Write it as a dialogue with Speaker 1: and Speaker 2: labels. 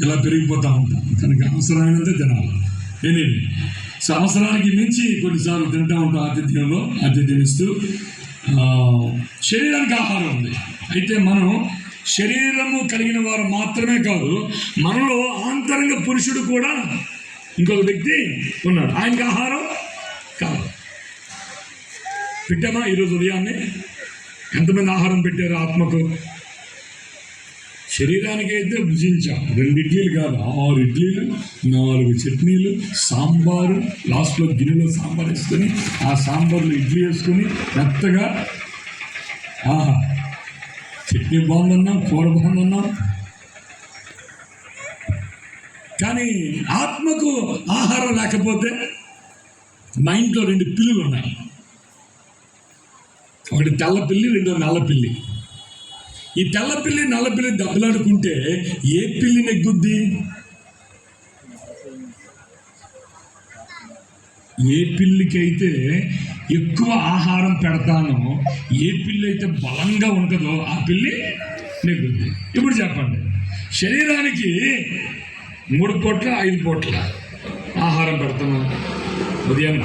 Speaker 1: ఇలా పెరిగిపోతూ ఉంటాం కనుక అవసరమైనంత తినాలి. ఎనిమిది సంవత్సరానికి మించి కొన్నిసార్లు తింటూ ఉంటాం. ఆతిథ్యం ఇస్తూ శరీరానికి ఆహారం ఉంది. అయితే మనం శరీరము కలిగిన వారు మాత్రమే కాదు, మనలో ఆంతరంగ పురుషుడు కూడా ఇంకొక వ్యక్తి ఉన్నాడు. ఆయనకి ఆహారం కావాలి. పెట్టామా? ఈరోజు ఉదయాన్నే ఎంతమంది ఆహారం పెట్టారు ఆత్మకు? శరీరానికి అయితే భుజించాం. 2 ఇడ్లీలు కాదు, 6 ఇడ్లీలు, 4 చట్నీలు, సాంబారు, లాస్ట్లో గిన్నెలో సాంబార్ వేసుకొని ఆ సాంబార్లో ఇడ్లీ వేసుకొని మెత్తగా ఆహా చట్నీ బాగుందన్నాం, కూర బాగుందన్నాం. కానీ ఆత్మకు ఆహారం లేకపోతే మా ఇంట్లో 2 పిల్లులు ఉన్నాయి. ఒకటి తెల్ల పిల్లి, 2 నల్ల పిల్లి. ఈ తెల్ల పిల్లి నల్ల పిల్లి దెబ్బలాడుకుంటే ఏ పిల్లి నెగ్గుద్ది? ఏ పిల్లికైతే ఎక్కువ ఆహారం పెడతానో, ఏ పిల్లి అయితే బలంగా ఉంటుందో ఆ పిల్లి నెగ్గుద్ది. ఇప్పుడు చెప్పండి, శరీరానికి 3 పూట్ల 5 పూట్ల ఆహారం పెడుతున్నాం. ఉదయాన్నే